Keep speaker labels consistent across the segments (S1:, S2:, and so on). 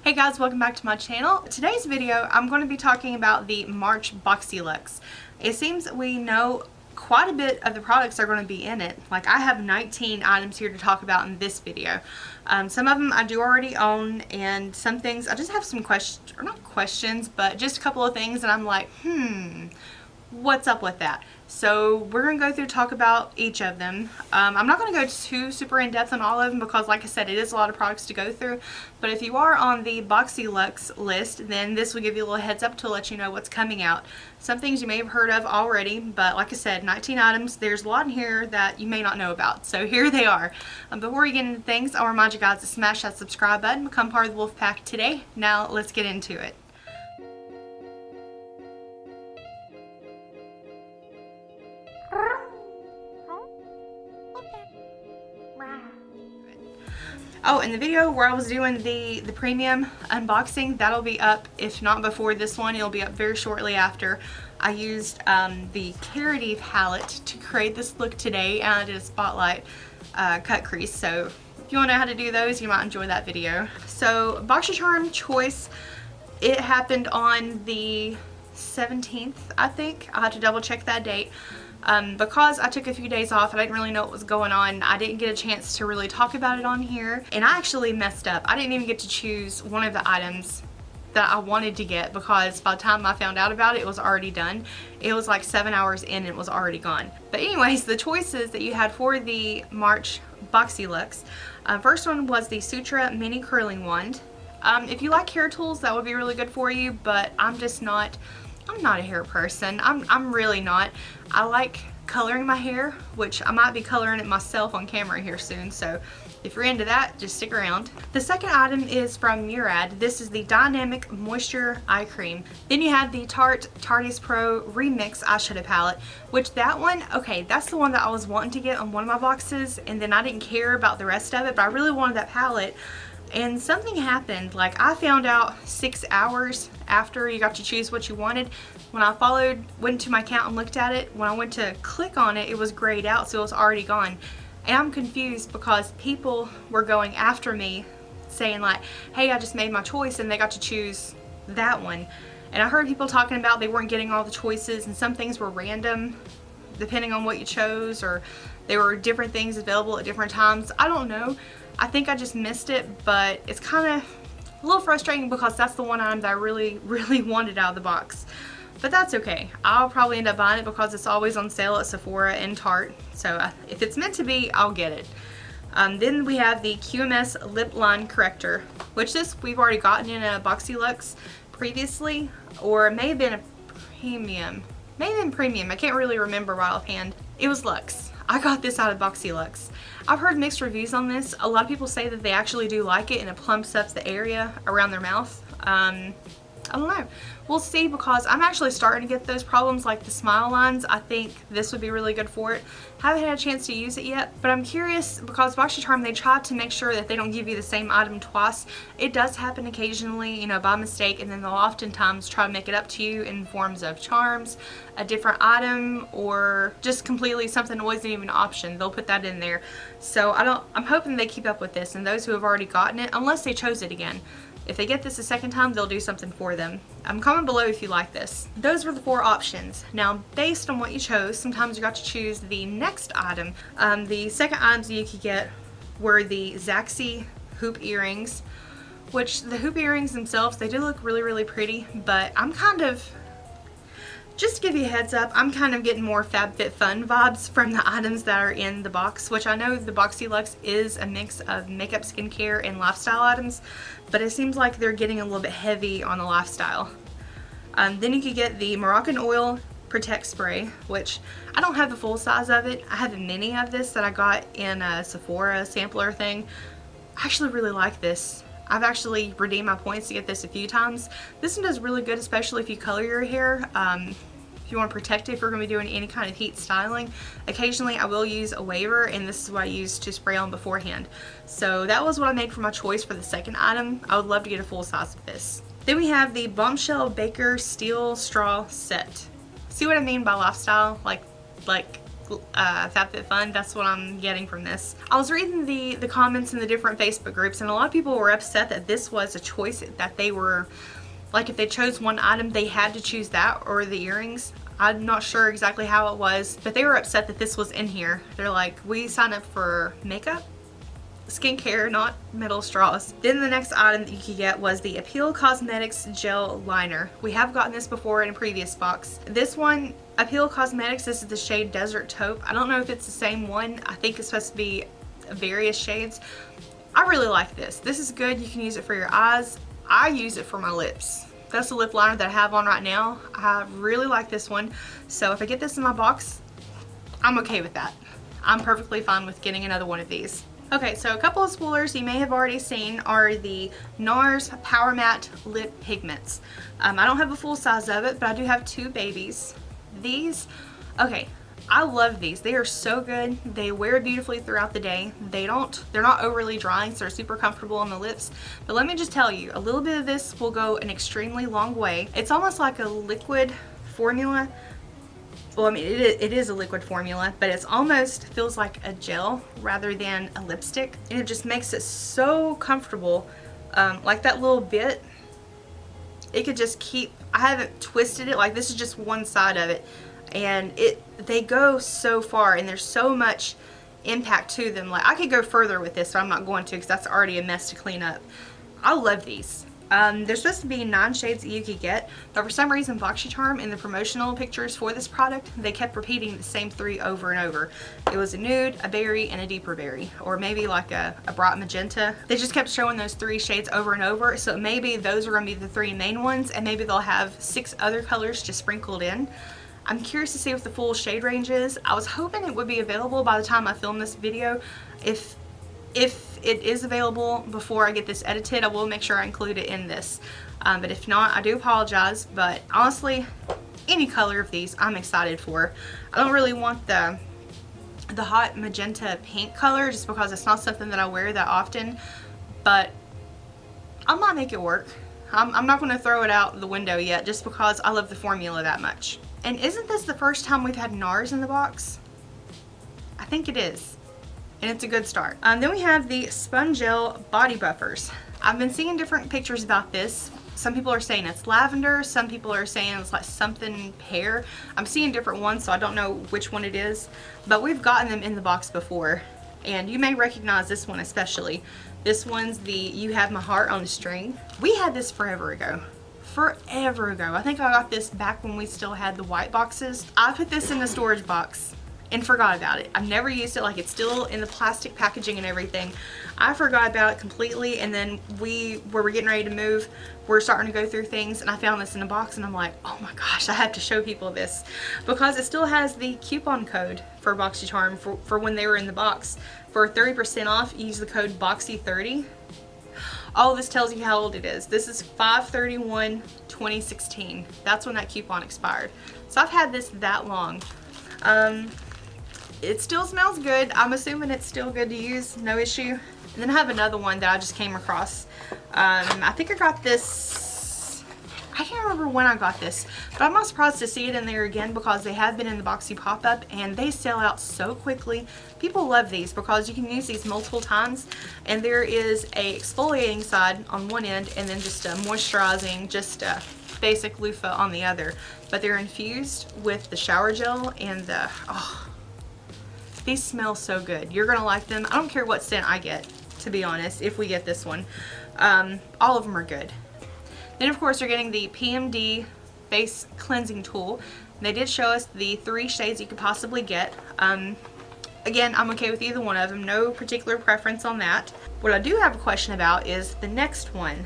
S1: Hey guys, welcome back to my channel. Today's video, I'm going to be talking about the March BoxyLuxe. It seems we know quite a bit of the products are going to be in it. Like, I have 19 items here to talk about in this video. Some of them I do already own, and some things I just have some questions, or not questions, but just a couple of things that I'm like, what's up with that? So we're going to go through, talk about each of them. I'm not going to go too super in depth on all of them because, like I said, it is a lot of products to go through. But if you are on the BoxyLuxe list, then this will give you a little heads up to let you know what's coming out. Some things you may have heard of already, but like I said, 19 items. There's a lot in here that you may not know about. So here they are. Before we get into things, I'll remind you guys to smash that subscribe button, become part of the Wolf Pack today. Now let's get into it. Oh, and the video where I was doing the premium unboxing, that'll be up, if not before this one, it'll be up very shortly after. I used the Eyeshadow Palette to create this look today, and I did a spotlight cut crease. So if you want to know how to do those, you might enjoy that video. So Boxycharm choice, it happened on the 17th, I think. I'll have to double check that date. Because I took a few days off, I didn't really know what was going on. I didn't get a chance to really talk about it on here, and I actually messed up. I didn't even get to choose one of the items that I wanted to get because by the time I found out about it, it was already done. It was like 7 hours in and it was already gone. But anyways, the choices that you had for the March BoxyLuxe, first one was the Sutra Mini Curling Wand. If you like hair tools, that would be really good for you, but I'm not a hair person. I'm really not. I like coloring my hair, which I might be coloring it myself on camera here soon, so if you're into that, just stick around. The second item is from Murad. This is the Dynamic Moisture Eye Cream. Then you have the Tarte's Pro Remix Eyeshadow Palette, which that one, okay, that's the one that I was wanting to get on one of my boxes, and then I didn't care about the rest of it, but I really wanted that palette. And something happened. Like, I found out 6 hours after you got to choose what you wanted. When I went to my account and looked at it, when I went to click on it, it was grayed out, so it was already gone. And I'm confused because people were going after me saying like, hey, I just made my choice and they got to choose that one. And I heard people talking about they weren't getting all the choices and some things were random depending on what you chose, or there were different things available at different times. I don't know. I think I just missed it, but it's kind of a little frustrating because that's the one item that I really wanted out of the box. But that's okay. I'll probably end up buying it because it's always on sale at Sephora and Tarte. So if it's meant to be, I'll get it. Then we have the QMS Lip Line Corrector, which we've already gotten in a BoxyLuxe previously, or it may have been a premium. May have been premium. I can't really remember right offhand. It was Luxe. I got this out of BoxyLuxe. I've heard mixed reviews on this. A lot of people say that they actually do like it and it plumps up the area around their mouth. I don't know. We'll see, because I'm actually starting to get those problems like the smile lines. I think this would be really good for it. Haven't had a chance to use it yet, but I'm curious because Boxycharm, they try to make sure that they don't give you the same item twice. It does happen occasionally, you know, by mistake, and then they'll oftentimes try to make it up to you in forms of charms, a different item, or just completely something that wasn't even an option. They'll put that in there. So I'm hoping they keep up with this, and those who have already gotten it, unless they chose it again. If they get this a second time, they'll do something for them. Comment below if you like this. Those were the 4 options. Now, based on what you chose, sometimes you got to choose the next item. The second items you could get were the Zaxi hoop earrings, which the hoop earrings themselves, they do look really pretty, but I'm kind of, just to give you a heads up, I'm kind of getting more FabFitFun vibes from the items that are in the box, which I know the BoxyLuxe is a mix of makeup, skincare, and lifestyle items, but it seems like they're getting a little bit heavy on the lifestyle. Then you could get the Moroccan Oil Protect Spray, which I don't have the full size of it. I have a mini of this that I got in a Sephora sampler thing. I actually really like this. I've actually redeemed my points to get this a few times. This one does really good, especially if you color your hair. If you want to protect it, if you're going to be doing any kind of heat styling. Occasionally I will use a waver, and this is what I use to spray on beforehand. So that was what I made for my choice for the second item. I would love to get a full size of this. Then we have the Bombshell Baker Steel Straw Set. See what I mean by lifestyle? Like FabFitFun. That's what I'm getting from this. I was reading the comments in the different Facebook groups, and a lot of people were upset that this was a choice, that they were, like, if they chose one item, they had to choose that or the earrings. I'm not sure exactly how it was, but they were upset that this was in here. They're like, we signed up for makeup, skincare, not metal straws. Then the next item that you could get was the Appeal Cosmetics Gel Liner. We have gotten this before in a previous box. This one, Appeal Cosmetics, this is the shade Desert Taupe. I don't know if it's the same one. I think it's supposed to be various shades. I really like this. This is good. You can use it for your eyes. I use it for my lips. That's the lip liner that I have on right now. I really like this one. So if I get this in my box, I'm okay with that. I'm perfectly fine with getting another one of these. Okay, so a couple of spoilers you may have already seen are the NARS Power Matte Lip Pigments. I don't have a full size of it, but I do have 2 babies. These, okay, I love these. They are so good. They wear beautifully throughout the day. They're not overly drying, so they're super comfortable on the lips. But let me just tell you, a little bit of this will go an extremely long way. It's almost like a liquid formula. Well, I mean, it is a liquid formula, but it's almost feels like a gel rather than a lipstick. And it just makes it so comfortable. Like that little bit, it could just keep, I haven't twisted it, like this is just one side of it. And they go so far, and there's so much impact to them. Like, I could go further with this, so I'm not going to, because that's already a mess to clean up. I love these. There's supposed to be 9 shades that you could get, but for some reason Boxycharm in the promotional pictures for this product, they kept repeating the same 3 over and over. It was a nude, a berry, and a deeper berry, or maybe like a bright magenta. They just kept showing those 3 shades over and over, so maybe those are going to be the 3 main ones, and maybe they'll have 6 other colors just sprinkled in. I'm curious to see what the full shade range is. I was hoping it would be available by the time I film this video. If it is available before I get this edited, I will make sure I include it in this. But if not, I do apologize. But honestly, any color of these I'm excited for. I don't really want the hot magenta pink color just because it's not something that I wear that often. But I might make it work. I'm not going to throw it out the window yet just because I love the formula that much. And isn't this the first time we've had NARS in the box? I think it is. And it's a good start. Then we have the Sponge Gel Body Buffers. I've been seeing different pictures about this. Some people are saying it's lavender. Some people are saying it's like something pear. I'm seeing different ones, so I don't know which one it is. But we've gotten them in the box before. And you may recognize this one especially. This one's the You Have My Heart on a String. We had this forever ago. Forever ago. I think I got this back when we still had the white boxes. I put this in the storage box and forgot about it. I've never used it. Like, it's still in the plastic packaging and everything. I forgot about it completely, and then where we're getting ready to move, we're starting to go through things, and I found this in a box, and I'm like, oh my gosh, I have to show people this, because it still has the coupon code for Boxycharm for when they were in the box. For 30% off, use the code BOXY30. All this tells you how old it is. This is 5/31/2016. That's when that coupon expired. So I've had this that long. It still smells good. I'm assuming it's still good to use, no issue. And then I have another one that I just came across. I think I got this, I can't remember when I got this, but I'm not surprised to see it in there again because they have been in the Boxy pop-up and they sell out so quickly. People love these because you can use these multiple times, and there is a exfoliating side on one end and then just a moisturizing, just a basic loofah on the other. But they're infused with the shower gel and the, oh, these smell so good. You're gonna like them. I don't care what scent I get, to be honest, if we get this one. All of them are good. Then of course you're getting the PMD Face Cleansing Tool. They did show us the 3 shades you could possibly get. Again, I'm okay with either one of them. No particular preference on that. What I do have a question about is the next one.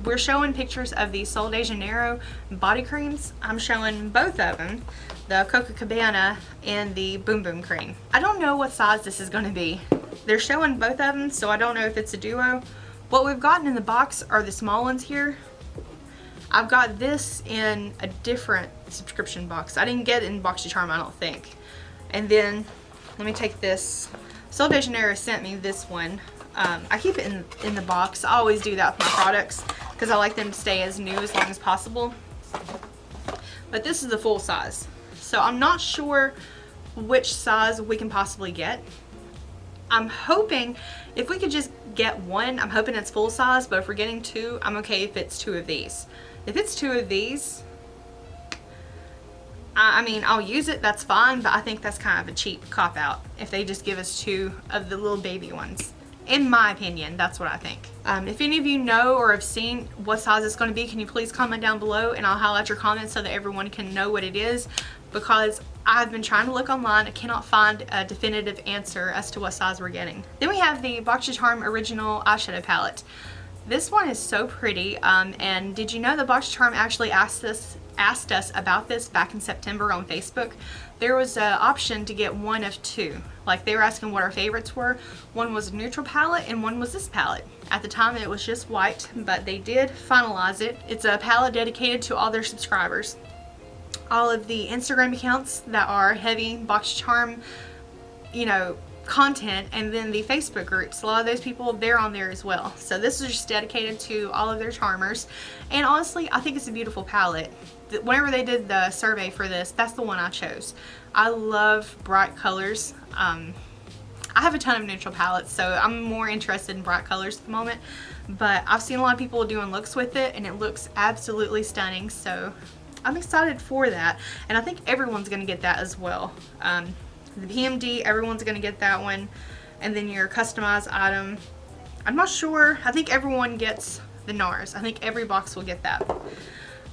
S1: We're showing pictures of the Sol de Janeiro body creams. I'm showing both of them, the Coca Cabana and the Boom Boom cream. I don't know what size this is going to be. They're showing both of them, so I don't know if it's a duo. What we've gotten in the box are the small ones here. I've got this in a different subscription box. I didn't get it in Boxycharm, I don't think. And then, let me take this. Sol de Janeiro sent me this one. I keep it in the box. I always do that with my products because I like them to stay as new as long as possible. But this is the full size. So I'm not sure which size we can possibly get. I'm hoping if we could just get one, I'm hoping it's full size, but if we're getting two, I'm okay if it's two of these. If it's two of these, I mean, I'll use it, that's fine, but I think that's kind of a cheap cop-out if they just give us two of the little baby ones. In my opinion, that's what I think. If any of you know or have seen what size it's going to be, can you please comment down below and I'll highlight your comments so that everyone can know what it is, because I've been trying to look online. I cannot find a definitive answer as to what size we're getting. Then we have the Boxycharm Original Eyeshadow Palette. This one is so pretty, and did you know that Boxycharm actually asked us about this back in September on Facebook? There was an option to get one of two. Like, they were asking what our favorites were. One was a neutral palette and one was this palette. At the time it was just white, but they did finalize it. It's a palette dedicated to all their subscribers. All of the Instagram accounts that are heavy Boxycharm, you know, content, and then the Facebook groups. A lot of those people, they're on there as well. So this is just dedicated to all of their charmers. And honestly, I think it's a beautiful palette. Whenever they did the survey for this, that's the one I chose. I love bright colors. I have a ton of neutral palettes, so I'm more interested in bright colors at the moment. But I've seen a lot of people doing looks with it, and it looks absolutely stunning. So I'm excited for that, and I think everyone's going to get that as well. The PMD, everyone's going to get that one, and then your customized item, I'm not sure. I think everyone gets the NARS. I think every box will get that.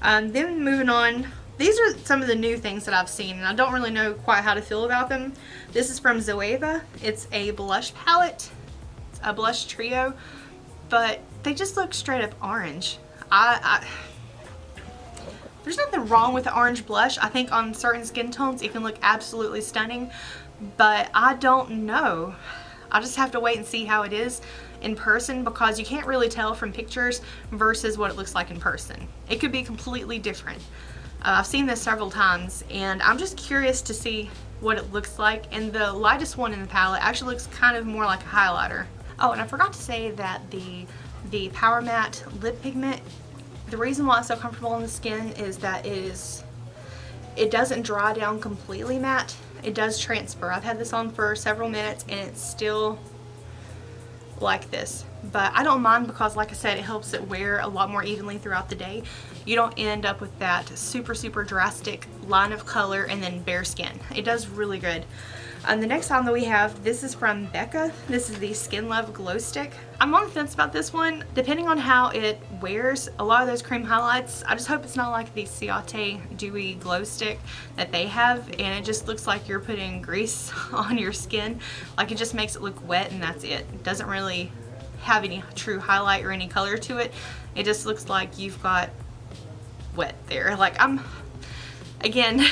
S1: Then moving on, these are some of the new things that I've seen, and I don't really know quite how to feel about them. This is from Zoeva. It's a blush palette. It's a blush trio, but they just look straight up orange. There's nothing wrong with the orange blush. I think on certain skin tones it can look absolutely stunning, but I don't know. I just have to wait and see how it is in person, because you can't really tell from pictures versus what it looks like in person. It could be completely different. I've seen this several times, and I'm just curious to see what it looks like. And the lightest one in the palette actually looks kind of more like a highlighter. Oh, and I forgot to say that the Power Matte lip pigment, the reason why it's so comfortable on the skin is that it doesn't dry down completely matte. It does transfer. I've had this on for several minutes and it's still like this, but I don't mind, because like I said, it helps it wear a lot more evenly throughout the day. You don't end up with that super drastic line of color and then bare skin. It does really good. The next item that we have, this is from Becca. This is the Skin Love Glow Stick. I'm on the fence about this one. Depending on how it wears, a lot of those cream highlights, I just hope it's not like the Ciate Dewy Glow Stick that they have, and it just looks like you're putting grease on your skin. Like, it just makes it look wet and that's it. It doesn't really have any true highlight or any color to it. It just looks like you've got wet there. Like, again,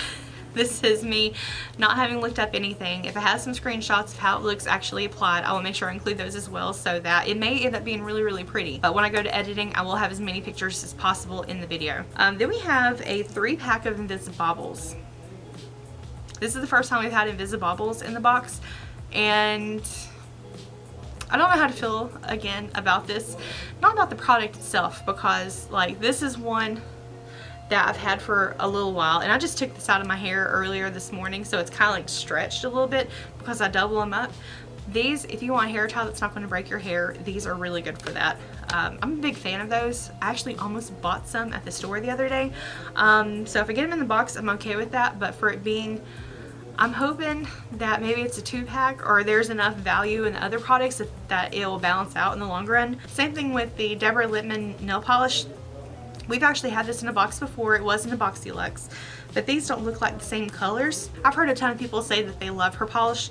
S1: this is me not having looked up anything. If it has some screenshots of how it looks actually applied, I will make sure I include those as well, so that it may end up being really pretty. But when I go to editing, I will have as many pictures as possible in the video. Then we have a 3-pack of Invisibobbles. This is the first time we've had Invisibobbles in the box, and I don't know how to feel again about this. Not about the product itself, because like, this is one that I've had for a little while, and I just took this out of my hair earlier this morning, so it's kind of like stretched a little bit because I double them up. These, if you want a hair tie that's not going to break your hair, these are really good for that. I'm a big fan of those. I actually almost bought some at the store the other day. So if I get them in the box, I'm okay with that, but for it being, I'm hoping that maybe it's a 2-pack, or there's enough value in the other products that it will balance out in the long run. Same thing with the Deborah Lippmann nail polish. We've actually had this in a box before. It was in a BoxyLuxe, but these don't look like the same colors. I've heard a ton of people say that they love her polish.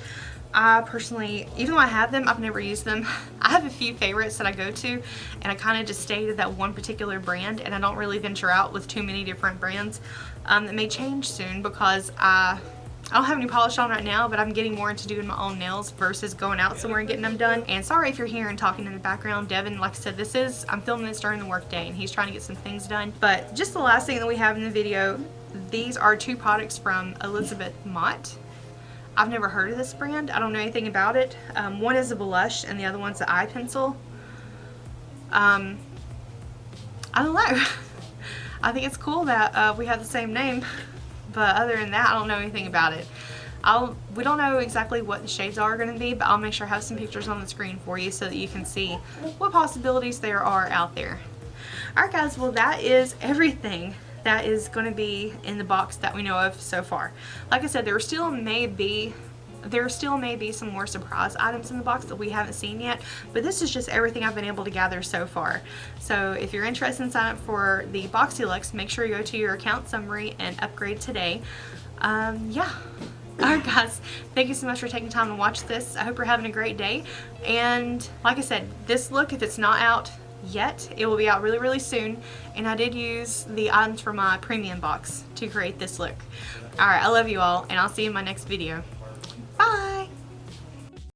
S1: I personally, even though I have them, I've never used them. I have a few favorites that I go to, and I kind of just stay to that one particular brand, and I don't really venture out with too many different brands. That may change soon, because I don't have any polish on right now, but I'm getting more into doing my own nails versus going out somewhere and getting them done. And sorry if you're here and talking in the background. Devin, like I said, I'm filming this during the work day, and he's trying to get some things done. But just the last thing that we have in the video, these are 2 products from Elizabeth Mott. I've never heard of this brand. I don't know anything about it. One is a blush and the other one's an eye pencil. I don't know. I think it's cool that we have the same name. But other than that, I don't know anything about it. We don't know exactly what the shades are going to be, but I'll make sure I have some pictures on the screen for you so that you can see what possibilities there are out there. Alright guys, well that is everything that is going to be in the box that we know of so far. Like I said, there still may be some more surprise items in the box that we haven't seen yet, but this is just everything I've been able to gather so far. So if you're interested in signing up for the BoxyLuxe, make sure you go to your account summary and upgrade today. Yeah. Alright guys, thank you so much for taking time to watch this. I hope you're having a great day. And like I said, this look, if it's not out yet, it will be out really, really soon. And I did use the items from my premium box to create this look. Alright, I love you all, and I'll see you in my next video.